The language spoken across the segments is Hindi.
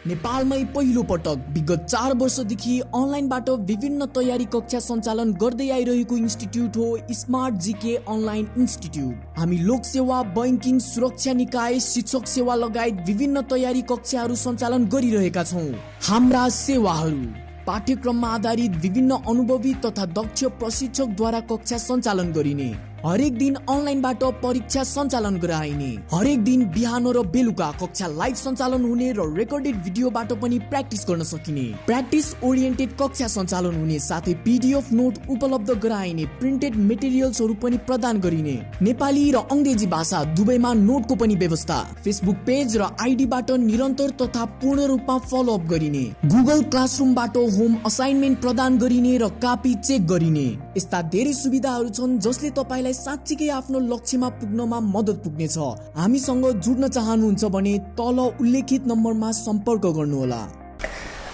नेपालमै पहिलो पटक विगत 4 वर्षदेखि अनलाइनबाट विभिन्न तयारी कक्षा सञ्चालन गर्दै आइरहेको इन्स्टिट्युट हो स्मार्ट जीके अनलाइन इन्स्टिट्युट। हामी लोक सेवा, बैंकिङ, सुरक्षा निकाय, शिक्षक सेवा लगायत विभिन्न तयारी कक्षाहरू सञ्चालन गरिरहेका छौँ। हाम्रा सेवाहरू पाठ्यक्रममा आधारित विभिन्न अनुभवी तथा दक्ष प्रशिक्षकद्वारा कक्षा सञ्चालन गरिने, हरेक दिन अनलाइनबाट परीक्षा सञ्चालन गराइने, हरेक दिन बिहान र बेलुका कक्षा लाइभ सञ्चालन हुने र रेकर्डेड भिडियोबाट पनि प्र्याक्टिस गर्न सकिने, प्र्याक्टिस ओरिएन्टेड कक्षा सञ्चालन हुने साथै पीडीएफ नोट उपलब्ध गराइने, प्रिन्टेड मेटेरियल्सहरू पनि प्रदान गरिने, नेपाली र अंग्रेजी भाषा दुवैमा नोटको पनि व्यवस्था, फेसबुक पेज र आइडीबाट निरन्तर तथा पूर्ण रूपमा फलोअप गरिने, गुगल क्लासरुमबाट होम असाइनमेन्ट प्रदान गरिने र कापी चेक गरिने, यस्ता धेरै सुविधाहरू छन् जसले तपाईलाई साच्चीकै आफ्नो लक्ष्यमा पुग्नमा मद्दत पुग्नेछ। हामीसँग जुड्न चाहनुहुन्छ भने तल उल्लेखित नम्बरमा सम्पर्क गर्नुहोला।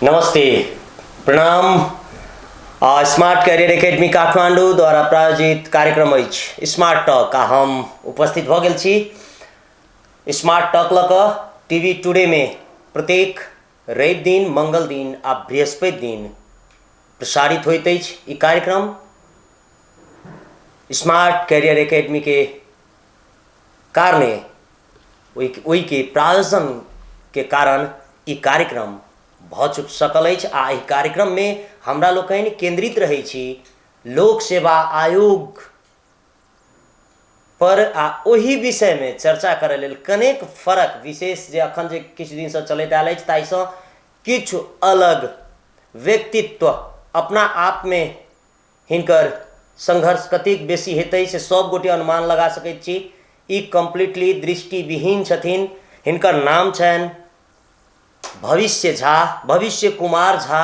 नमस्ते, प्रणाम। स्मार्ट करियर एकेडमी काठमाडौँ द्वारा प्रायोजित कार्यक्रम अछि स्मार्ट टॉक हम उपस्थित भ गेल छी। Smart talk luck TV today में प्रत्येक रवि दिन, मंगल दिन आ बृहस्पति दिन प्रसारित होइत अछि। ई कार्यक्रम स्मार्ट करियर एकेडमी के कारणे ओई के प्रायोजन के कारण ई कार्यक्रम भ चुक सकल अछि। आ ई कार्यक्रम में हमरा लोकनि केंद्रित रहै छी लोक सेवा आयोग पर आ ओही विषय में चर्चा करे लेल कनेक फरक विशेष जे अखन जे किछु दिन से चलैत आयल अछि ताहिसँ किछु अलग व्यक्तित्व अपना आप में हिनकर संघर्ष कतेक बेसी हेतै से सब गोटे अनुमान लगा सकैत छी। ई कम्प्लीटली दृष्टिविहीन छथिन। हिनकर नाम छनि भविष्य झा, भविष्य कुमार झा।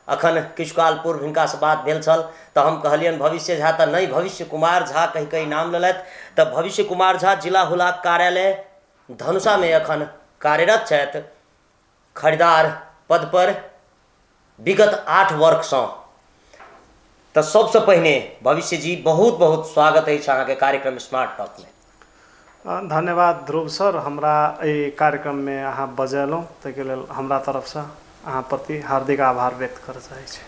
अखन किछु काल पूर्व हिनका से बात भेल छल तऽ हम कहलियनि भविष्य झा तऽ नहीं, भविष्य कुमार झा कहि कहि नाम लेलथि। तऽ भविष्य कुमार झा जिला हुलाक कार्यालय धनुषा में अखन कार्यरत छथि, खरीदार पद पर विगत 8 वर्ष से। तो सबसे पहले भविष्य जी बहुत बहुत स्वागत है अहाँ के कार्यक्रम स्मार्ट टॉक में। धन्यवाद ध्रुव सर, हमरा ई कार्यक्रम में अहाँ बजेलहुँ ताहिके लेल हमरा तरफ से अहाँ प्रति हार्दिक आभार व्यक्त कर चाहै छी।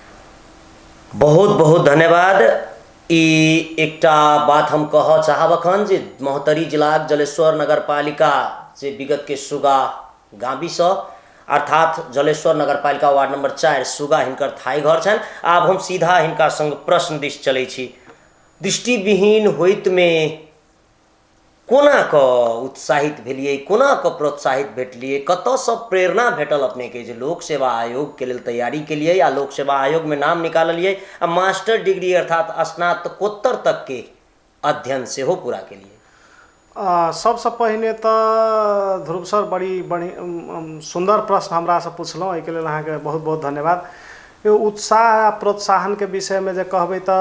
बहुत बहुत धन्यवाद। ई एकटा बात हम कह चाहब अखन जे महोत्तरी जिलाक जलेश्वर नगरपालिका से विगत के सुगा गांवी से अर्थात जलेश्वर नगरपालिका वार्ड नंबर 4 सुगा हिनकर थाई घर छन। आब हम सीधा हिनका संग प्रश्न दिस चलै छी। दृष्टिविहीन होइत में कोना क उत्साहित भेलिए, कोना क प्रोत्साहित भेटलिए, कतऽ से प्रेरणा भेटल अपने के जे लोक सेवा आयोग के लेल तैयारी के लिए या लोक सेवा आयोग में नाम निकाललिए आ मास्टर डिग्री अर्थात स्नातकोत्तर तक के अध्ययन से हो पूरा के लिए? सबसे पहले तो ध्रुव सर बड़ी सुंदर प्रश्न हमरा से पूछलहुँ, एहिके लेल अहाँके बहुत बहुत धन्यवाद। यो उत्साह प्रोत्साहन के विषय में जे कहबै तो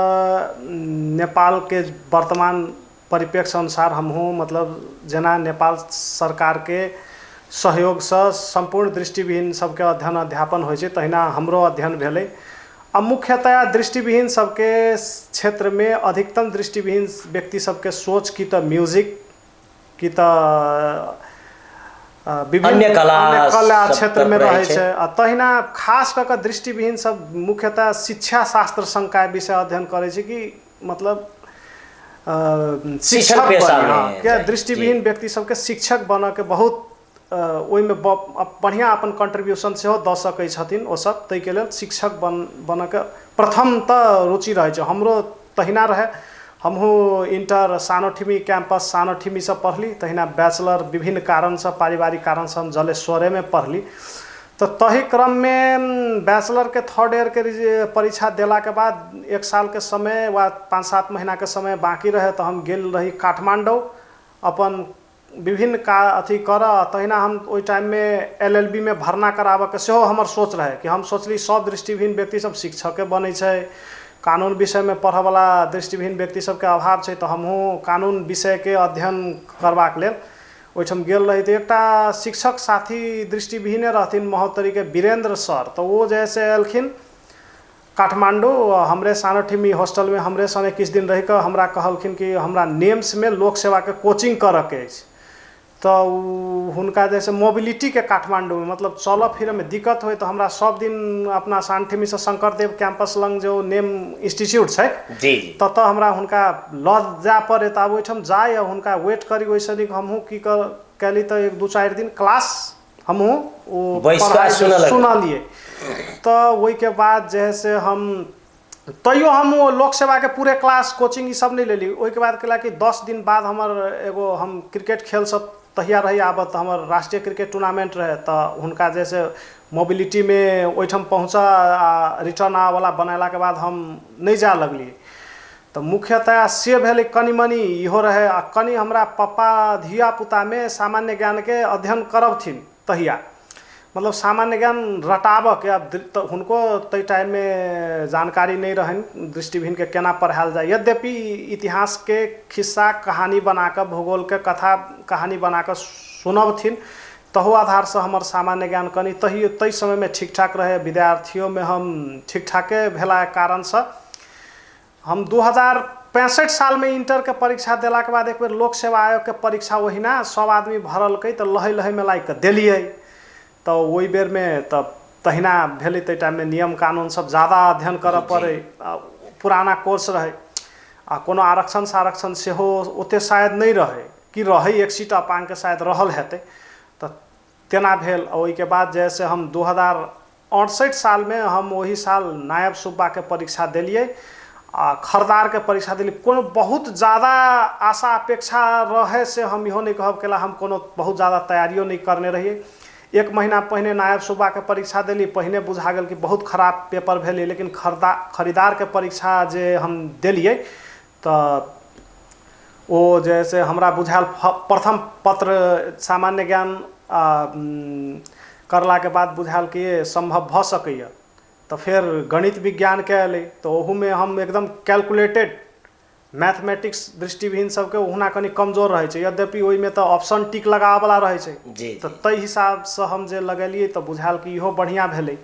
नेपाल के वर्तमान परिप्रेक्ष्य अनुसार हमहूँ मतलब जेना नेपाल सरकार के सहयोग से संपूर्ण दृष्टिविहीन सबके अध्ययन अध्यापन होइ छै तहिना हमरो अध्ययन भेलै। अब मुख्यतया दृष्टिविहीन सबके क्षेत्र में अधिकतम दृष्टिविहीन व्यक्ति सबके सोच की तो म्यूजिक कि तो विभिन्न कला क्षेत्र में रहे छै। तहिना खास करके दृष्टिविहीन सब मुख्यतः शिक्षा शास्त्र संकाय विषय अध्ययन करे छै कि मतलब शिक्षक के दृष्टिविहीन व्यक्ति सबके शिक्षक बन के बहुत ओहि में बढ़िया अपन कंट्रीब्यूशन से द सकै छथिन ओ सब। ताहि के लेल शिक्षक बन के प्रथम तो रुचि रहे छै। हमरो तहिना रहे, हमहूँ इंटर सानोठिमी कैंपस सानोठिमी से पढ़ली, तहिना बैचलर विभिन्न कारण से पारिवारिक कारण से हम जलेश्वरे में पढ़ली। तो तही क्रम में बैचलर के 3rd ईयर के परीक्षा देला के बाद 1 साल के समय व 5-7 महीना के समय बाकी रहे तो हम गेल रही काठमांडू अपन विभिन्न का अथी कर। तहिना हम ओई टाइम में LLB में भरना कराबे के सेहो हमर सोच रहे कि हम सोचली सब दृष्टिविहीन व्यक्ति सब शिक्षक बनै छै, कानून विषय में पढ़े वाला दृष्टिविहीन व्यक्ति सबके अभाव छै तो हमहूँ कानून विषय के अध्ययन करबाक लेल ओहिठाम गेल रही। तो एकटा शिक्षक साथी दृष्टिविहीने रहथिन महोत्तरी के वीरेंद्र सर, तो वो जैसे एलखिन काठमांडू हमरे सानोठिमी हॉस्टल में हमरे संगे किछु दिन रही कर हमरा कहलखिन कि हमरा नेम्स में लोक सेवा के कोचिंग करऽ के अछि। तो हुनका जैसे मोबिलिटी के काठमांडू में मतलब चल फिर में दिक्कत हो तो हमरा सब दिन अपना शांतिमी से शंकरदेव कैंपस लंग जो नेम इंस्टीट्यूट है जी तत हमरा हुनका लज जा पड़े तो अब ओहिठाम जाए हुनका वेट करी वैसे नहीं हमहूँ की कैली तो 1-2-4 दिन क्लास हमहूँ सुनलिए तो वही के बाद जैसे हम तैयो हम लोक सेवा के पूरे क्लास कोचिंग ये सब नहीं लेली वही के बाद कला कि 10 दिन बाद हमर एगो हम क्रिकेट खेल सब तहिया रही आबत हमर राष्ट्रीय क्रिकेट टूर्नामेंट रहे तो हुनका जैसे मोबिलिटी में ओहिठाम पहुँचा रिटर्न वाला बनाला के बाद हम नहीं जा लगलिए तो मुख्यतः से भेल कनी मनी इहो रहे आ कनी हमरा पप्पा धिया पुता में सामान्य ज्ञान के अध्ययन करब थिन तहिया मतलब सामान्य ज्ञान रटाब के अब तो हुनको तई टाइम में जानकारी नहीं रहन दृष्टिहीन के केना पढ़ायल जाए यद्यपि इतिहास के खिस्सा कहानी बनाकर भूगोल के कथा कहानी बनाकर सुनब थिन तहु आधार से हमर सामान्य ज्ञान कनी तई समय में ठीक ठाक रहे विद्यार्थियों में हम ठीक ठाके भेला कारण से हम 2065 साल में इंटर के परीक्षा दिला के बाद एक बेर लोक सेवा आयोग के परीक्षा वहीना सब आदमी भरल कई तो लहै लहै में लाइक दिलिए तो वही बेर में तब तहिना भेले तई टाइम में नियम कानून सब ज़्यादा अध्ययन कर पड़े पुराना कोर्स रहे आ कोनो आरक्षण से हो ओते शायद नहीं रहे कि रहे एक सीट अपांग के शायद रहल हेते तो तेना भेल वही के बाद जैसे हम 2068 साल में हम वही साल नायब सूबा के परीक्षा दिलिए आ खरदार के परीक्षा दिली कोनो बहुत ज़्यादा आशा अपेक्षा रहे से हम इहो नहीं कहब केला हम कोनो बहुत ज़्यादा तैयारियों नहीं करने रहिए 1 महीना पहले नायब सूबा के परीक्षा दिली पहले बुझा गल कि बहुत खराब पेपर भेले लेकिन खरीदार के परीक्षा जे हम दिलिए तो वो जैसे हमरा बुझाल प्रथम पत्र सामान्य ज्ञान करला के बाद बुझाल कि ये संभव भ सकैया तो फिर गणित विज्ञान के अलै तो ओहू में हम एकदम कैलकुलेटेड मैथमेटिक्स दृष्टिहीन सबके ओहुना कनी कमजोर रहे छै यद्यपि ओहि में तो ऑप्शन टिक लगावे वाला रहे छै तो तई हिसाब से हम जे लगेलिए तो बुझाल कि इहो बढ़िया भेलै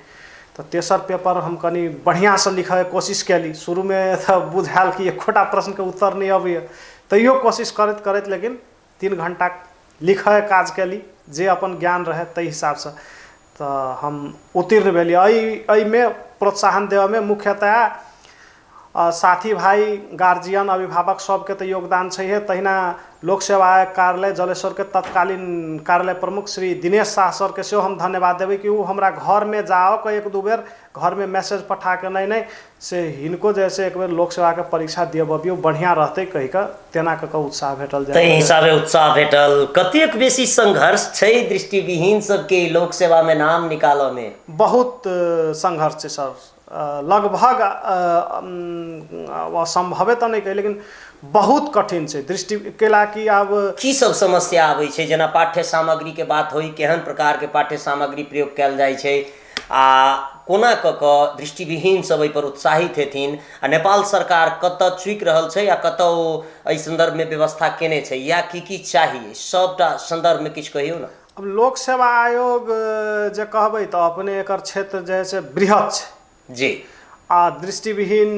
तो तेसर पेपर हम कनी बढ़िया से लिखे कोशिश कैली शुरू में तो बुझाल कि एकोटा प्रश्न के उत्तर नहीं अबैया तैयो कोशिश करैत करैत लेकिन 3 घंटा लिखे काज कैली जे अपन ज्ञान रहे तई हिसाब से तो हम उत्तीर्ण भेलिए एहि में प्रोत्साहन देवे में मुख्यतः साथी भाई गार्जियन अभिभावक सबके तो योगदान है तहिना लोक सेवा आयोग कार्यालय जलेश्वर के तत्कालीन कार्यालय प्रमुख श्री दिनेश शाह सर के सेहो हम धन्यवाद देवे कि वो हमरा घर में जाओ को 1-2 बेर घर में मैसेज पठा के नहीं से हिनको जैसे एक बेर लोक सेवा के परीक्षा दियबियो बढ़िया रहते कहि के तेना के उत्साह भेटल जाए तई हिसाबे उत्साह भेटल कतेक बेसी संघर्ष छै दृष्टिविहीन सबके लोक सेवा में नाम निकालऽ में बहुत संघर्ष छै सर लगभग असंभवे तो नहीं कही लेकिन बहुत कठिन है दृष्टि केला कि अब की सब समस्या आबै छै जेना पाठ्य सामग्री के बात होई केहन प्रकार के पाठ्य सामग्री प्रयोग कैल जाय छै आ कोना क दृष्टिविहीन सब एहि पर उत्साहित हेथिन आ नेपाल सरकार कतऽ चूक रहल छै या कतऽ एहि संदर्भ में व्यवस्था केने छै या की चाहिए सबटा संदर्भ में किछु कहियो ना अब लोक सेवा आयोग जे कहबै तो अपने एकर क्षेत्र जैसे बृहत छै जी आ दृष्टिविहीन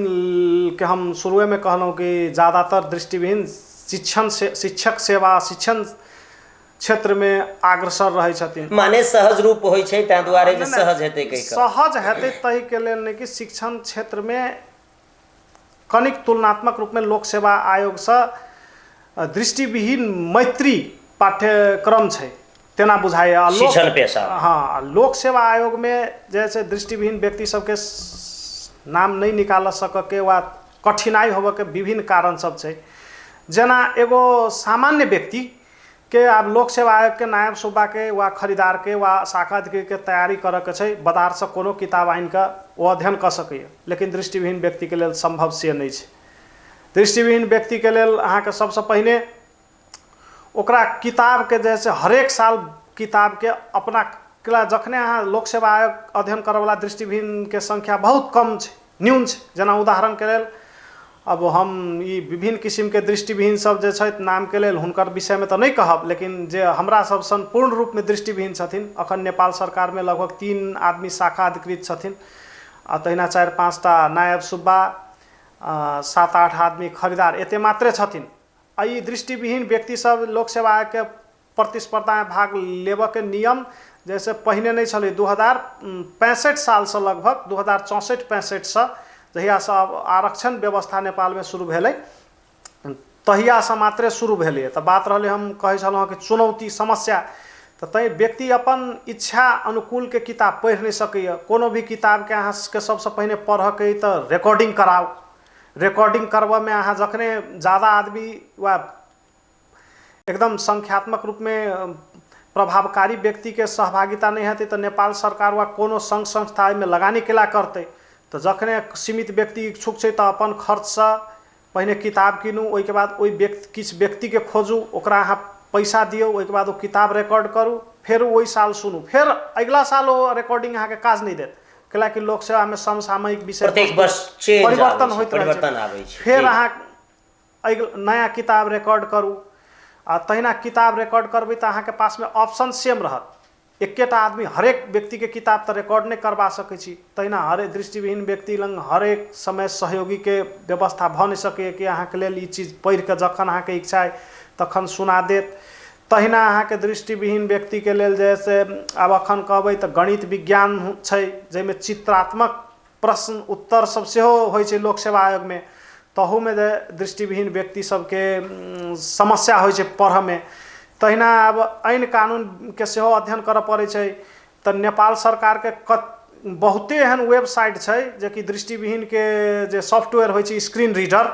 के हम शुरू में कहलूँ कि ज़्यादातर दृष्टिविहीन शिक्षक सेवा शिक्षण क्षेत्र में अग्रसर रहे छथिन माने सहज रूप होइ छै तै दुआरे जे सहज हेतै कहि के सहज हेतै तहि के लेल नहीं कि शिक्षण क्षेत्र में कनिक तुलनात्मक रूप में लोक सेवा आयोग से दृष्टिविहीन मैत्री पाठ्यक्रम छै तेना बुझाइए शिक्षण पेशा हाँ लोक सेवा आयोग में जैसे दृष्टिविहीन व्यक्ति सबके नाम नहीं निकाल सकके वा कठिनाई होबे के विभिन्न कारण सब छै जेना एगो सामान्य व्यक्ति के आब लोक सेवा आयोग के नायब सूबा के वा खरीदार के वा शाखा अधिकारी के तैयारी करे के छै बाजार से कोनो किताब आनि के वो अध्ययन कर सकैए लेकिन दृष्टिविहीन व्यक्ति के लेल संभव से नहीं छै दृष्टिविहीन व्यक्ति के लेल अहाँ के सबसे पहले ओकरा किताब के जैसे हरेक साल किताब के अपना केला जखने अहाँ लोक सेवा आयोग अध्ययन करे वाला दृष्टिविहीन के संख्या बहुत कम छै न्यून छै जेना उदाहरण के लेल अब हम ई विभिन्न किस्म के दृष्टिविहीन सब जे छथि नाम के लेल हुनकर विषय में तो नहीं कहब लेकिन जे हमरा सब सन पूर्ण रूप में दृष्टिविहीन छथिन अखन नेपाल सरकार में लगभग 3 आदमी शाखा अधिकृत छथिन आ तहिना 4-5टा नायब सूबा 7-8 आदमी खरीदार एते मात्रे छथिन आ ई दृष्टिविहीन व्यक्ति सब लोक सेवा आयोग के प्रतिस्पर्धा में भाग लेबऽ के नियम जैसे पहिने नहीं छलै 2065 साल से लगभग 2064-65 से जहिया से आरक्षण व्यवस्था नेपाल में शुरू भेलै तहिया से मात्रे शुरू भेलै। तो बात रहलै हम कहै छलहुँ कि चुनौती समस्या तो तैं व्यक्ति अपन इच्छा अनुकूल के किताब पढ़ि नहीं सकैए। कोनो भी किताब के अहाँ के सबसे पहिने पढ़के तो रिकॉर्डिंग कराओ। रिकॉर्डिंग करबऽ में अहाँ जखने ज़्यादा आदमी वा एकदम संख्यात्मक रूप में प्रभावकारी व्यक्ति के सहभागिता नहीं हेतै तो नेपाल सरकार वा कोनो संघ संस्था में लगानी केला करतै। तो जखने सीमित व्यक्ति इच्छुक छै तो अपन खर्च से पहिने किताब कीनू, ओहिके बाद ओहि व्यक्ति किछु व्यक्ति के खोजू, ओकरा अहाँ पैसा दियौ, ओहिके बाद वो किताब रिकॉर्ड करू, फिर वही साल सुनू, फिर अगला साल वो रिकॉर्डिंग अहाँ के काज नहीं देत। कैलाकि लोक सेवा में समसामयिक विषय प्रत्येक वर्ष परिवर्तन होइत रहै छै। फिर अहाँ नया किताब रिकॉर्ड करू आ तहिना किताब रिकॉर्ड करबै तो अहाँ के पास में ऑप्शन सेम रहत। एकेटा आदमी हरेक व्यक्ति के किताब तो रिकॉर्ड नहीं करवा सकै छी। तहिना हरेक दृष्टिविहीन व्यक्ति लंग हरेक समय सहयोगी के व्यवस्था भ नहीं सकै कि अहाँ के लेल ई चीज पढ़ि के जखन अहाँ के इच्छा है तखन सुना देत। तहिना अहाँ के दृष्टिविहीन व्यक्ति के लेल जैसे अब अखन कहबै तो गणित विज्ञान छै जैमे चित्रात्मक प्रश्न उत्तर सब सेहो होइ छै लोक सेवा आयोग में, तहू में दृष्टिविहीन व्यक्ति सबके समस्या होइ छै पढ़ में। तहिना अब ऐन कानून के सेहो अध्ययन करऽ पड़ै छै। तो नेपाल सरकार के बहुते एहन वेबसाइट छै जे कि दृष्टिविहीन के जे सॉफ्टवेयर होइ छै स्क्रीन रीडर,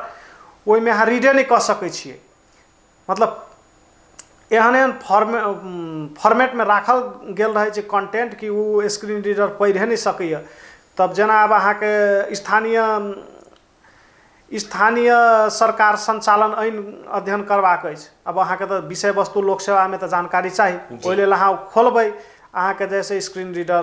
ओहि में अहाँ रीडे नहीं कऽ सकै छियै। मतलब एहन एहन फॉर्मेट में राखल गेल रहे छै कंटेंट कि वो स्क्रीन रीडर पढ़ि नहीं सकैए। तब जेना अब अहाँ के स्थानीय सरकार संचालन ऐन अध्ययन करबाक अछि। अब अहाँ के तो विषय वस्तु लोक सेवा में तो जानकारी चाहिए, ओहि लेल अहाँ खोलबै अहाँ के जैसे स्क्रीन रीडर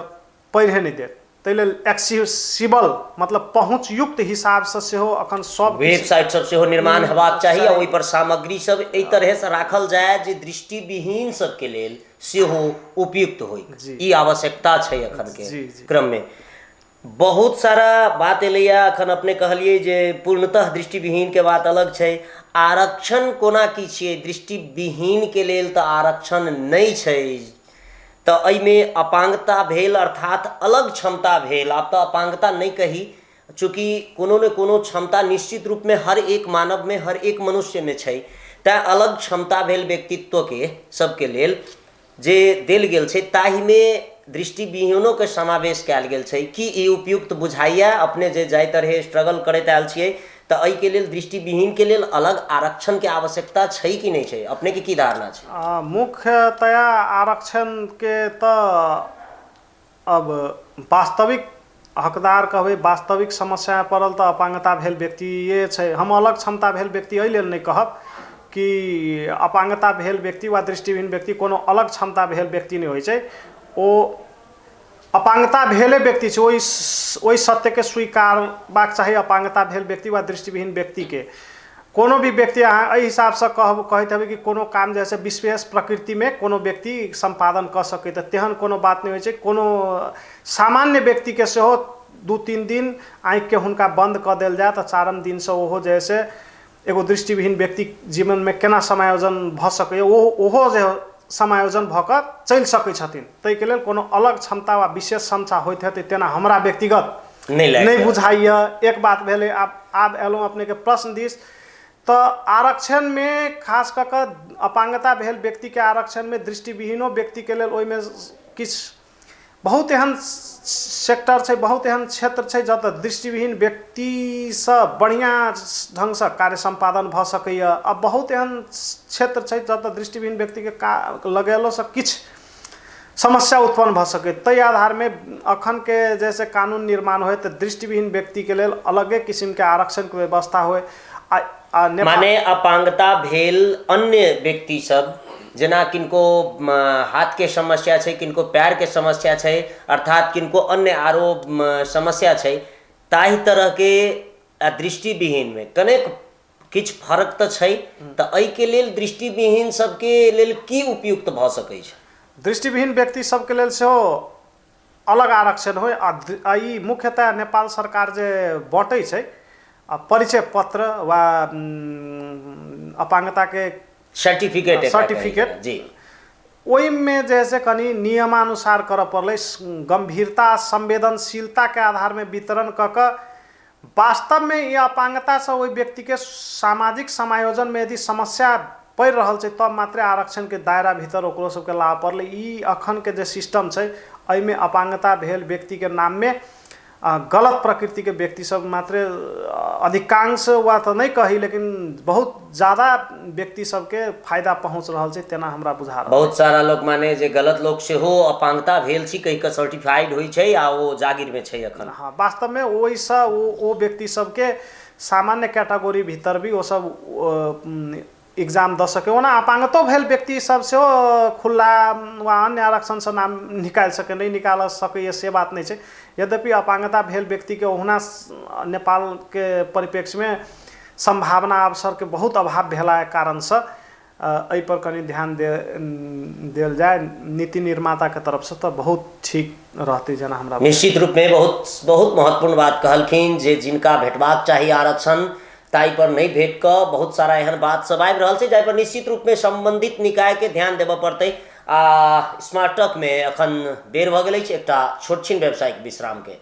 पढ़े नहीं देत। ताहि लेल एक्सेसिबल मतलब पहुँच युक्त हिसाब से सेहो अखन सब वेबसाइट सब सेहो निर्माण हेबाक चाहिए, ओहि पर सामग्री सब एहि तरह से राखल जाए जे दृष्टिविहीन सब के लेल सेहो उपयुक्त होय। ई आवश्यकता छै अखन के क्रम में। बहुत सारा बात एलैया अखन अपने कहलिए जे पूर्णतः दृष्टिविहीन के बात अलग छै। आरक्षण कोना की छियै? दृष्टिविहीन के लेल तो आरक्षण नहीं छै। तो एहिमे अपांगता भेल अर्थात अलग क्षमता भेल। आप तो अपांगता नहीं कही, चूँकि कोनो ने कोनो क्षमता निश्चित रूप में हर एक मानव में हर एक मनुष्य में छै। तैं अलग क्षमता भेल व्यक्तित्व के सबके लेल जे देल गेल छै, ताहिमे दृष्टिविहीनों के समावेश कयल गेल छै। कि ई उपयुक्त बुझाइया? अपने जे जाहि तरह स्ट्रगल करैत आयल छियै तो एहि के लेल दृष्टिविहीन के लेल अलग आरक्षण के आवश्यकता छै कि नहीं छै? अपने के की धारणा छै? मुख्यतया आरक्षण के तो अब वास्तविक हकदार कहबै वास्तविक समस्या पड़ल तो अपांगता भेल व्यक्तिये छै। हम अलग क्षमता भेल व्यक्ति एहि लेल नहीं कहब कि अपांगता भेल व्यक्ति वा दृष्टिविहीन व्यक्ति कोनो अलग क्षमता भेल व्यक्ति नहीं होइ छै। ओ अपांगता भेले व्यक्ति छै, ओहि सत्य के स्वीकारबाक चाही। अपांगता भेल व्यक्ति वा दृष्टिविहीन व्यक्ति के कोनो भी व्यक्ति अहाँ एहि हिसाब से कहैत हेबै कि कोनो काम जैसे विशेष प्रकृति में कोनो व्यक्ति संपादन कर सकै, तो तेहन कोनो बात नहीं होइ छै। कोनो सामान्य व्यक्ति के सेहो 2-3 दिन आँखि के हुनका बंद कर देल जाए तो 4 दिन से ओहो जैसे एगो दृष्टिविहीन व्यक्ति जीवन में केना समायोजन भ सकैए ओहो जे समायोजन भऽ कऽ चलि सकै छथिन। ताहि के लेल कोनो अलग क्षमता वा विशेष क्षमता होइत हेतै तेना हमरा व्यक्तिगत नहीं बुझाइए। एक बात भेलै। आब एलहुँ अपने के प्रश्न दिस। तो आरक्षण में खास कऽ कऽ अपांगता भेल व्यक्ति के आरक्षण में दृष्टिविहीनो व्यक्ति के लेल ओहिमे किछु बहुत एहन सेक्टर छै, बहुत एहन क्षेत्र छै जतऽ दृष्टिविहीन व्यक्ति से बढ़िया ढंग से कार्य संपादन भ सकैए। अब बहुत एहन क्षेत्र छै जतऽ दृष्टिविहीन व्यक्ति के लगेलो से किछु समस्या उत्पन्न भ सकै। ताहि आधार में अखन के जैसे कानून निर्माण होय तो दृष्टिविहीन व्यक्ति के लेल अलगे किस्म के आरक्षण के व्यवस्था होय। माने अपांगता भेल अन्य व्यक्ति सब जेना किनको हाथ के समस्या छै, किनको पैर के समस्या छै, अर्थात किनको अन्य आरो समस्या छै, ताहि तरह के दृष्टिविहीन में कनेक किछु फर्क तो छै। तो एहि के लेल दृष्टिविहीन सबके लेल की उपयुक्त भ सकै छै? दृष्टिविहीन व्यक्ति सबके लेल सेहो अलग आरक्षण होय। आ ई मुख्यतः नेपाल सरकार जे बाँटै छै परिचय पत्र वा अपांगता के सर्टिफिकेट जी, ओहिमे जे से कनि नियमानुसार करऽ पड़लै, गंभीरता संवेदनशीलता के आधार में वितरण कऽ वास्तव में ये अपांगता से ओहि व्यक्ति के सामाजिक समायोजन में यदि समस्या पड़ि रहल छै तब मात्र आरक्षण के दायरा भीतर ओकरो सबके लाबऽ पड़लै। ई अखन के जे सिस्टम छै एहिमे अपांगता भेल व्यक्ति के नाम में गलत प्रकृति के व्यक्ति सब मात्र अधिकांश वा तो नहीं कही लेकिन बहुत ज़्यादा व्यक्ति सबके फायदा पहुँच रहा है तेना हमरा बुझा रहल। बहुत सारा लोग माने जे गलत लोग से हो अपांगता भेल छी कहि के सर्टिफाइड होइ छै आ वो जागीर में छै अखन। हाँ, वास्तव में ओहिसँ ओ व्यक्ति सबके सामान्य कैटेगरी भीतर भी वो सब एग्जाम द सके। ओना अपांगतो भेल व्यक्ति सब से खुला वा अन्य आरक्षण से नाम निकाल सके नहीं निकाल सके से बात नहीं है। यद्यपि अपांगता भेल व्यक्ति के ओहुना नेपाल के परिप्रेक्ष्य में संभावना अवसर के बहुत अभाव भेला कारण से एहि पर कनी ध्यान देल जाए नीति निर्माता के तरफ से तो बहुत ठीक रहते जना हमरा। निश्चित रूप में बहुत बहुत महत्वपूर्ण बात कहलखिन जे जिनका भेटबाक चाहिए आरक्षण ताई पर नहीं भेट क बहुत सारा एहन बात सब आबि रहल छै जाहि पर निश्चित रूप में संबंधित निकाय के ध्यान देबऽ पड़तै। स्मार्ट टॉक में अखन बेर भ गेलै छै एकटा छोट छिन व्यावसायिक विश्राम के।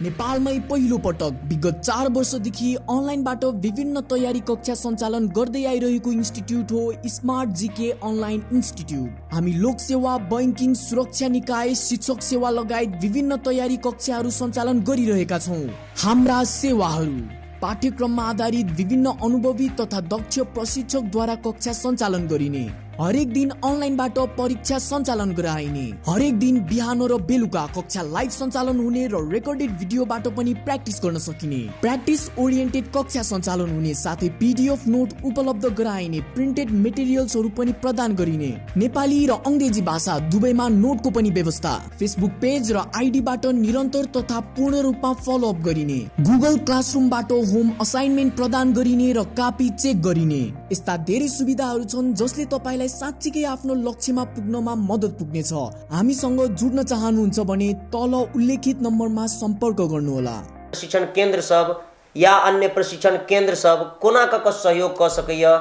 नेपालमै पहिलो पटक विगत 4 वर्षदेखि अनलाइनबाट विभिन्न तयारी कक्षा सञ्चालन गर्दै आइरहेको इन्स्टिट्युट हो स्मार्ट जीके अनलाइन इन्स्टिट्युट। हामी लोक सेवा, बैंकिङ, सुरक्षा निकाय, शिक्षक सेवा लगायत विभिन्न तयारी कक्षाहरू सञ्चालन गरिरहेका छौँ। हाम्रा सेवाहरू पाठ्यक्रममा आधारित विभिन्न अनुभवी तथा दक्ष प्रशिक्षकद्वारा कक्षा सञ्चालन गरिने, हरेक दिन अनलाइनबाट परीक्षा सञ्चालन गराइने, हरेक दिन बिहान र बेलुका कक्षा लाइभ सञ्चालन हुने र रेकर्डेड भिडियोबाट पनि प्र्याक्टिस गर्न सकिने, प्र्याक्टिस ओरिएन्टेड कक्षा सञ्चालन हुने साथै पीडीएफ नोट उपलब्ध गराइने, प्रिन्टेड मेटेरियल्सहरू पनि प्रदान गरिने, नेपाली र अंग्रेजी भाषा दुवैमा नोटको पनि व्यवस्था, फेसबुक पेज र आइडीबाट निरन्तर तथा पूर्ण रूपमा फलोअप गरिने, गुगल क्लासरुमबाट होम असाइनमेन्ट प्रदान गरिने र कापी चेक गरिने, यस्ता धेरै सुविधाहरू छन् जसले तपाईलाई साच्चीकै आफ्नो लक्ष्यमा पुग्नमा मद्दत पुग्नेछ। हामीसँग जुड्न चाहनुहुन्छ भने तल उल्लेखित नम्बरमा सम्पर्क गर्नुहोला। प्रशिक्षण केन्द्र सब या अन्य प्रशिक्षण केन्द्र सब कोना कऽ सहयोग कर सकैया,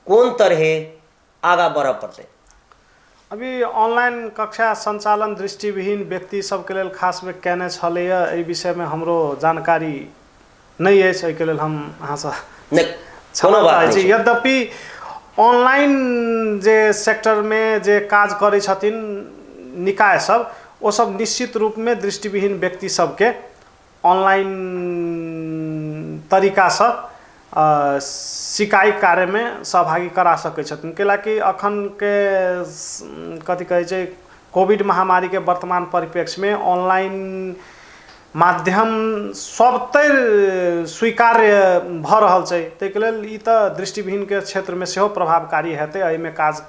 कोन तरहे आगा बढ़ पड़तै? अभी ऑनलाइन कक्षा संचालन दृष्टिविहीन व्यक्ति सबके लेल खास में केने छलैय, एहि विषय में हमरो जानकारी नहीं है, एहिके लेल हम अहाँसँ कोनो बात नहीं। यद्यपि ऑनलाइन जे सेक्टर में जे काज करै छथिन निकाय सब वो सब निश्चित रूप में दृष्टिविहीन व्यक्ति सबके ऑनलाइन तरीका से सिकाई कार्य में सहभागी करा सकै छथिन। कैलाकि अखन के कथी कहै छै कोविड महामारी के वर्तमान परिप्रेक्ष्य में ऑनलाइन माध्यम सबतैर स्वीकार्य भ रहल छै, ताहिके लेल ई तऽ दृष्टिविहीन के क्षेत्र में सेहो प्रभावकारी हेतै, एहिमे काज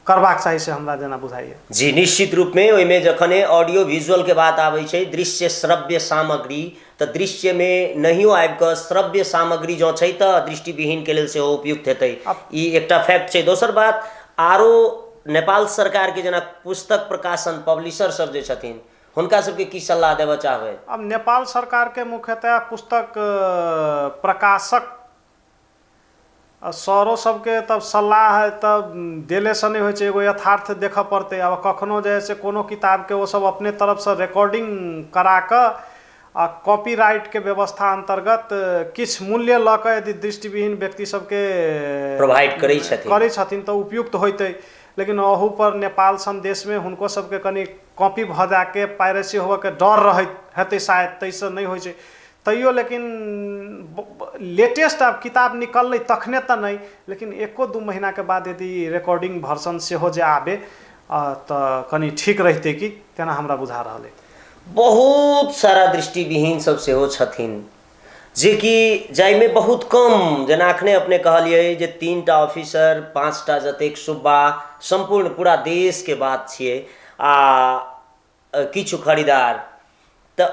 करबाक चाही से हमरा जेना बुझाइए। जी निश्चित रूप में ओहिमे जखने ऑडियो विजुअल के बात आबै छै, दृश्य श्रव्य सामग्री, तो दृश्य में नहियो आबि कऽ श्रव्य सामग्री जो छै तऽ दृष्टिविहीन के लेल सेहो उपयुक्त हेतै, ई एकटा फैक्ट छै। दोसर बात आरो नेपाल सरकार के जेना पुस्तक प्रकाशन पब्लिशर सब जे छथिन हुनका सबके की सलाह देबऽ चाहबै? अब नेपाल सरकार के मुख्यतः पुस्तक प्रकाशक सरो सबके तब सलाह है तब देले से नहीं हो, एगो यथार्थ देख पड़ते। अब कखनो जैसे कोनो किताब के वो सब अपने तरफ से रिकॉर्डिंग करा कर कॉपीराइट के व्यवस्था अंतर्गत किछ मूल्य ल के यदि दृष्टिविहीन व्यक्ति सबके प्रोवाइड करै छथिन तो उपयुक्त होते। लेकिन अहू पर नेपाल सन देश में हुनको सबके कनी कॉपी भ जाके पायरेसी होबे के डर रहते शायद, तैसे नहीं हो तैयो। लेकिन लेटेस्ट अब किताब निकल तखने तो नहीं, लेकिन 1-2 महीना के बाद यदि रिकॉर्डिंग वर्जन से हो जाए आबे तो कनी ठीक रहते कि तेना हमरा बुझा रहा है। बहुत सारा दृष्टिविहीन सब सेहो छथिन जे कि जाइमे बहुत कम, जेना अखने अपने कहलिए जे 3टा ऑफिसर 5टा जतेक सुब्बा संपूर्ण पूरा देश के बात छिए आ किछु खरीदार, तऽ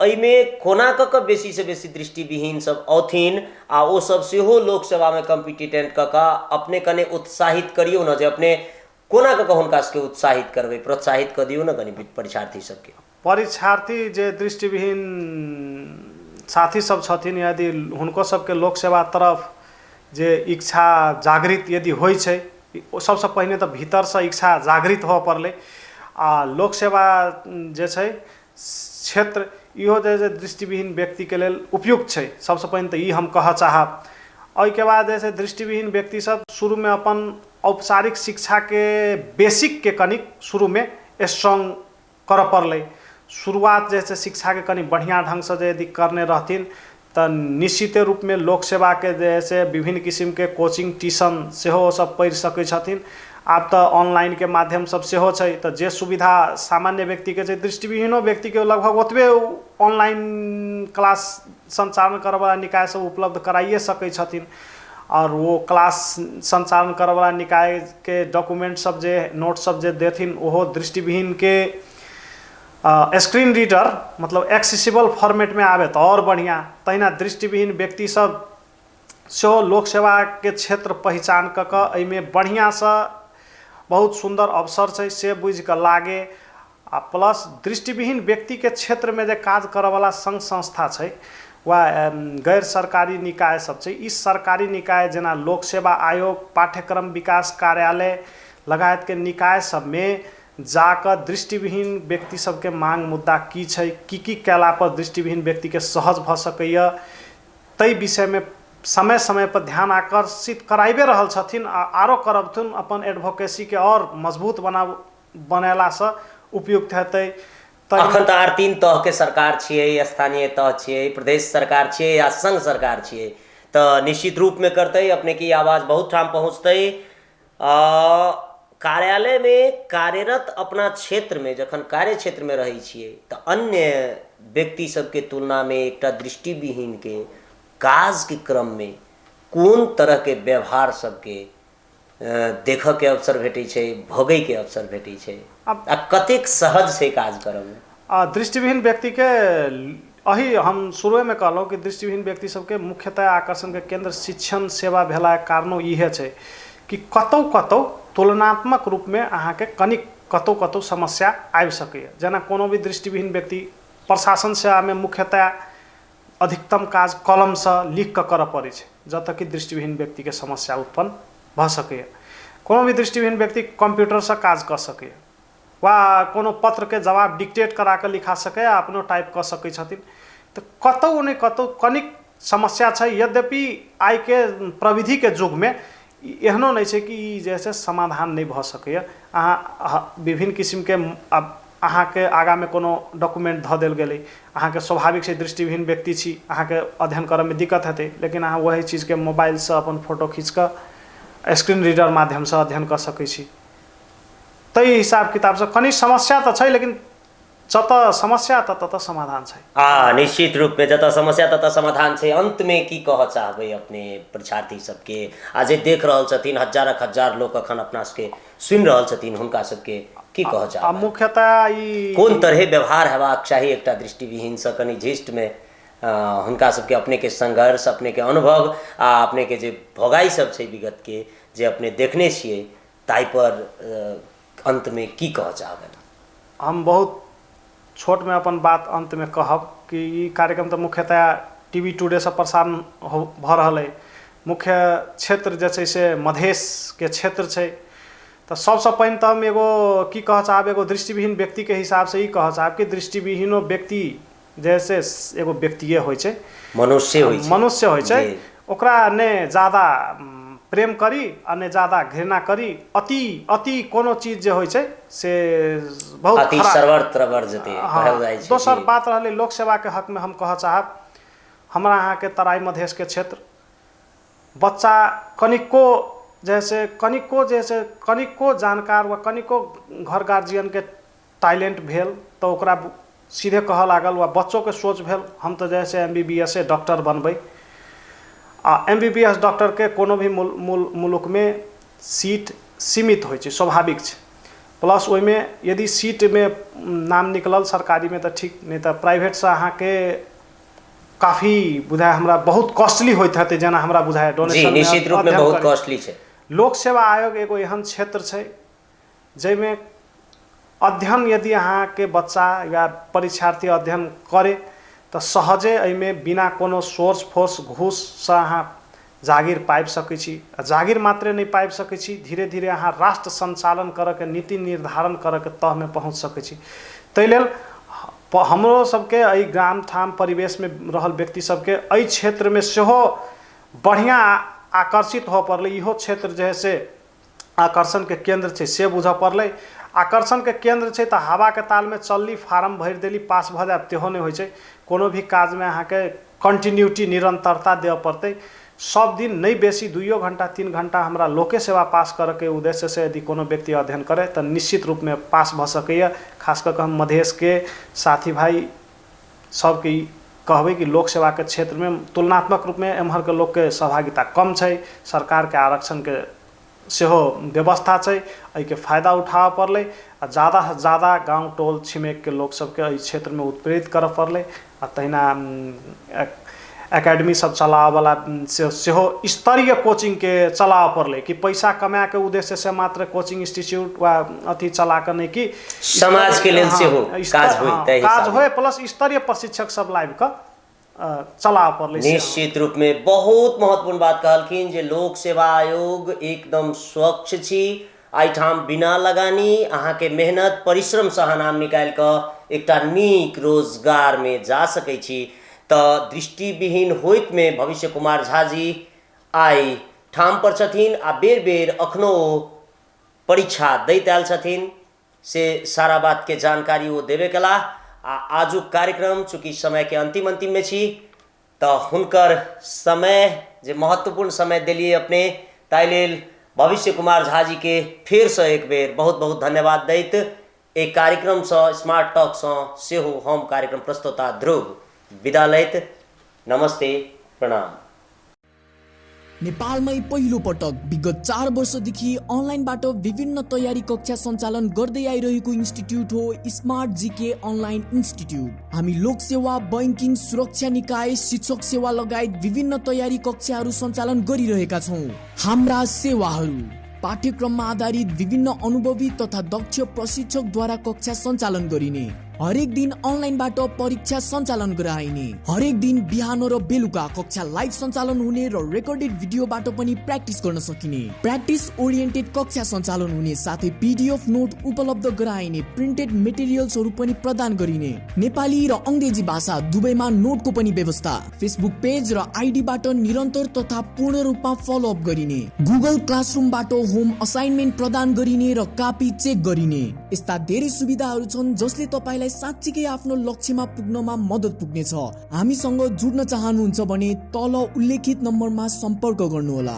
एहिमे कोना कऽ कऽ बेसी से बेसी दृष्टिविहीन सब औथिन आ ओ सब सेहो लोक सेवा में कम्पिटिटेंट कऽ कऽ अपने कने उत्साहित करियो न, जे अपने कोना कऽ कऽ हुनका सबके उत्साहित करबै, प्रोत्साहित कऽ दियौ न कनि परीक्षार्थी सबके। परीक्षार्थी जे दृष्टिविहीन साथी सब छथिन यदि हुनको सबके लोक सेवा तरफ जे इच्छा जागृत यदि होइ छै सबसे पहिने त भीतरसँ इच्छा जागृत हो पड़लै। आ लोक सेवा जे छै क्षेत्र इहो जे दृष्टिविहीन व्यक्तिके लेल उपयुक्त छै। सबसे पहिने तऽ ई हम कहऽ चाहब। ओहिके बाद जैसे दृष्टिविहीन व्यक्ति सब शुरूमे अपन औपचारिक शिक्षाके बेसिकके कनिक शुरूमे स्ट्रॉन्ग करऽ पड़लै। शुरुआत जैसे शिक्षाके कनि बढ़िया ढङ्गसँ जे यदि करने रहथिन तऽ निश्चिते रूपमे लोक सेवाके जैसे विभिन्न किसिमके कोचिंग ट्यूशन सेहो सब पढ़ि सकै छथिन। आब तऽ ऑनलाइनके माध्यम सब सेहो छै, तऽ जे सुविधा सामान्य व्यक्तिके छै दृष्टिविहीनो व्यक्तिके लगभग ओतबे ऑनलाइन क्लास संचालन करैवला निकाय सब उपलब्ध कराइए सकै छथिन। और वो क्लास संचालन करैवला निकायके डॉक्यूमेंट सब जे नोट सब जे देथिन ओहो दृष्टिविहीनके स्क्रीन रीडर मतलब एक्सेसिबल फॉर्मेट में आवे तो और बढ़िया। तहिना दृष्टिविहीन व्यक्ति सब सेहो लोक सेवा के क्षेत्र पहचान क एहिमे बढ़िया से बहुत सुंदर अवसर छै से बुझ के लागे। आ प्लस दृष्टिविहीन व्यक्ति के क्षेत्र में जे काज करे वाला संघ संस्था छै वा गैर सरकारी निकाय सब छै। इस सरकारी निकाय जेना लोक सेवा आयोग, पाठ्यक्रम विकास कार्यालय लगायत के निकाय सब में जाकर दृष्टिविहीन व्यक्ति सबके मांग मुद्दा की छै, की कैला पर दृष्टिविहीन व्यक्ति के सहज भ सकैया तै विषय में समय समय पर ध्यान आकर्षित कराइबे रहल छथिन। आरो करबथुन अपन एडवोकेसी के और मजबूत बनेला से उपयुक्त हेतै। अखन तऽ आर 3 तह के सरकार छियै, स्थानीय तह छियै, प्रदेश सरकार छियै या संघ सरकार छियै, तऽ निश्चित रूप में करतै अपने की आवाज बहुत ठाम पहुँचतै। कार्यालय में कार्यरत अपना क्षेत्र में जखन कार्य क्षेत्र में रही छियै तऽ अन्य व्यक्ति सबके तुलना में एकटा दृष्टिविहीन के काज के क्रम में कोन तरह के व्यवहार सबके देखऽ के अवसर भेटै छै, भोगै के अवसर भेटै छै, आ कतेक सहज छै काज करऽ में? दृष्टिविहीन व्यक्ति के अही हम शुरू में कहलहुँ कि दृष्टिविहीन व्यक्ति सबके मुख्यतः आकर्षण के केंद्र शिक्षण सेवा भेला कारणो इहे छै कि कतौ कतौ तुलनात्मक रूप में अहाँ के कनिक कतौ कतौ समस्या आबि सकैए। जेना कोनो भी दृष्टिविहीन व्यक्ति प्रशासन सेवा में मुख्यतः अधिकतम काज कलम से लिख के करऽ पड़ै छै, जब तक कि दृष्टिविहीन व्यक्ति के समस्या उत्पन्न भ सकैए। कोनो भी दृष्टिविहीन व्यक्ति कंप्यूटर से काज कर सकैए वा कोनो पत्र के जवाब डिक्टेट करा के लिखा सकै या अपनो टाइप कर सकै छथिन। तो कतौ ने कतौ कनिक समस्या छै। यद्यपि आइ के प्रविधि के युग में एहनो नहीं छै कि जैसे समाधान नहीं भ सकैए। अहाँ विभिन्न किस्म के अहाँ के आगा में कोनो डॉक्यूमेंट ध देल गेलै, अहाँ के स्वाभाविक से दृष्टिविहीन व्यक्ति छी, अहाँ के अध्ययन करऽ में दिक्कत हेतै, लेकिन अहाँ वही चीज के मोबाइल से अपन फोटो खींच के स्क्रीन रीडर माध्यम से अध्ययन कर सकै छी। तै हिसाब किताब से कनी समस्या तो छै, लेकिन जतऽ समस्या ततऽ समाधान छै। निश्चित रूप में जतऽ समस्या ततऽ समाधान छै। अंत में की कहऽ चाहबै अपने परीक्षार्थी सबके, आज देख रहल छथिन हजारक हजार लोग अखन अपना सबके सुनि रहल छथिन, हुनका सबके की कहऽ चाहबै? मुख्यतः ई कोन तरह व्यवहार हेबाक चाही एकटा दृष्टिविहीन से कनि ज्येष्ठ में हुनका सबके अपने के संघर्ष, अपने के अनुभव आ अपने के जे भोगाई सब छै विगत के जे अपने देखने छियै ताहि पर अंत में की कहऽ चाहबै? हम बहुत छोट में अपन बात अंत में कहब कि ई कार्यक्रम तो मुख्यतः टीवी टुडे से प्रसारण भ रहल है। मुख्य क्षेत्र जे छै से मधेश के क्षेत्र छै। तो सबसे पहिने तो हम एगो की कहऽ चाहब, एगो दृष्टिविहीन व्यक्ति के हिसाब से ई कहऽ चाहब कि दृष्टिविहीनो व्यक्ति जैसे एगो व्यक्तिये होइ छै, मनुष्य होइ छै, ओकरा ने ज्यादा प्रेम करी आ ने ज्यादा घृणा करी। अति कोनो चीज जे होइ छै से बहुत अति सर्वत्र वर्जते कहल जाइ छै। दोसर बात रहलै लोक सेवा के हक में हम कहऽ चाहब, हमरा अहाँ के तराई मधेश के क्षेत्र बच्चा कनिको जानकार व कनिको घर गार्जियन के टैलेंट भेल तो ओकरा सीधे कहऽ लागल वा बच्चों के सोच भेल हम तो जैसे MBBS डॉक्टर बनबै। MBBS डॉक्टर के कोनो भी मुल्क में सीट सीमित होइ छै, स्वाभाविक छै। प्लस ओहि में यदि सीट में नाम निकलल सरकारी में तो ठीक, नहीं तो प्राइवेट से अहाँ के काफी बुझाय हमरा बहुत कॉस्टली होइत हेतै। जेना हमरा बुझाय डोनेशन निश्चित रूप में बहुत कॉस्टली छै। लोक सेवा आयोग एगो एहन क्षेत्र छै जैमे अध्ययन यदि अहाँ के बच्चा या परीक्षार्थी अध्ययन करे तो सहजे एहिमे बिना कोनो सोर्स फोर्स घूस से अहाँ जागिर पाबि सकै छी। जागिर मात्रै नहीं पाबि सकै छी, धीरे धीरे अहाँ राष्ट्र संचालन करके नीति निर्धारण करके तह में पहुँच सकै छी। ताहि लेल हमरो सबके एहि ग्राम ठाम परिवेश में रहल व्यक्ति सबके एहि क्षेत्र में सेहो बढ़िया आकर्षित हो पड़लै। इहो क्षेत्र जे है से आकर्षण के केंद्र छै से बुझ पड़लै। आकर्षण के केंद्र छै तऽ हवा के ताल में चलली, फार्म भरि देली, पास भऽ जायब तेहो नहीं होइ छै। कोनो भी काज में अहाँ के कंटिन्यूटी निरंतरता देव पड़तै। सब दिन नहीं बेसी 2 घंटा 3 घंटा हमरा लोके सेवा पास करके उद्देश्य से यदि कोनो व्यक्ति अध्ययन करे तो निश्चित रूप में पास भ सकैया। खास करके हम मधेश के साथी भाई सबके कहबै कि लोक सेवा के क्षेत्र में तुलनात्मक रूप में एम्हर के लोग के सहभागिता कम छै। सरकार के आरक्षण के सेहो व्यवस्था छै, एहि के फायदा उठाबऽ पड़लै। आ ज़्यादा से ज़्यादा गाँव टोल छिमेक के लोग सबके एहि क्षेत्र में उत्प्रेरित करऽ पड़लै। आ तहिना एकेडमी सब चलाबऽ वाला सेहो स्तरीय कोचिंग के चलाबऽ पड़लै कि पैसा कमा के उद्देश्य से मात्र कोचिंग इंस्टीट्यूट वा अथी चला के नहीं कि समाज के लेल सेहो काज होए प्लस स्तरीय प्रशिक्षक सब लाइव का चला पड़लै। निश्चित रूप में बहुत महत्वपूर्ण बात कहलखिन जे लोक सेवा आयोग एकदम स्वच्छ छी। एहिठाम बिना लगानी अहाँ के मेहनत परिश्रम से नाम निकाल कऽ एकटा नीक रोजगार में जा सकै छी। तऽ दृष्टिविहीन होइत में भविष्य कुमार झा जी आई ठाम पर छथिन आ बेर बेर अखनो परीक्षा दैत आयल छथिन से सारा बात के जानकारी वो देवे कला। आ आजुक कार्यक्रम चूँकि समय के अंतिम में छी तो हुनकर समय जे महत्वपूर्ण समय दिलिए अपने ताहि लेल भविष्य कुमार झा जी के फिर से एक बेर बहुत बहुत धन्यवाद दैत एक कार्यक्रम से स्मार्ट टॉक से सेहो हम कार्यक्रम प्रस्तुता ध्रुव विदा लैत। नमस्ते, प्रणाम। नेपालमै पहिलो पटक विगत 4 वर्षदेखि अनलाइनबाट विभिन्न तयारी कक्षा सञ्चालन गर्दै आइरहेको इन्स्टिट्युट हो स्मार्ट जीके अनलाइन इन्स्टिट्युट। हामी लोक सेवा, बैंकिङ, सुरक्षा निकाय, शिक्षक सेवा लगायत विभिन्न तयारी कक्षाहरू सञ्चालन गरिरहेका छौँ। हाम्रा सेवाहरू पाठ्यक्रममा आधारित विभिन्न अनुभवी तथा दक्ष प्रशिक्षकद्वारा कक्षा सञ्चालन गरिने, हरेक दिन अनलाइनबाट परीक्षा सञ्चालन गराइने, हरेक दिन बिहान र बेलुका कक्षा लाइभ सञ्चालन हुने र रेकर्डेड भिडियोबाट पनि प्र्याक्टिस गर्न सकिने, प्र्याक्टिस ओरिएन्टेड कक्षा सञ्चालन हुने साथै पीडीएफ नोट उपलब्ध गराइने, प्रिन्टेड मेटेरियल्सहरू पनि प्रदान गरिने, नेपाली र अंग्रेजी भाषा दुवैमा नोटको पनि व्यवस्था, फेसबुक पेज र आइडीबाट निरन्तर तथा पूर्ण रूपमा फलोअप गरिने, गुगल क्लासरुमबाट होम असाइनमेन्ट प्रदान गरिने र कापी चेक गरिने, यस्ता धेरै सुविधाहरू छन् जसले तपाईलाई साच्चीकै आफ्नो लक्ष्यमा पुग्नमा मद्दत पुग्नेछ। हामीसँग जुड्न चाहनुहुन्छ भने तल उल्लेखित नम्बरमा सम्पर्क गर्नुहोला।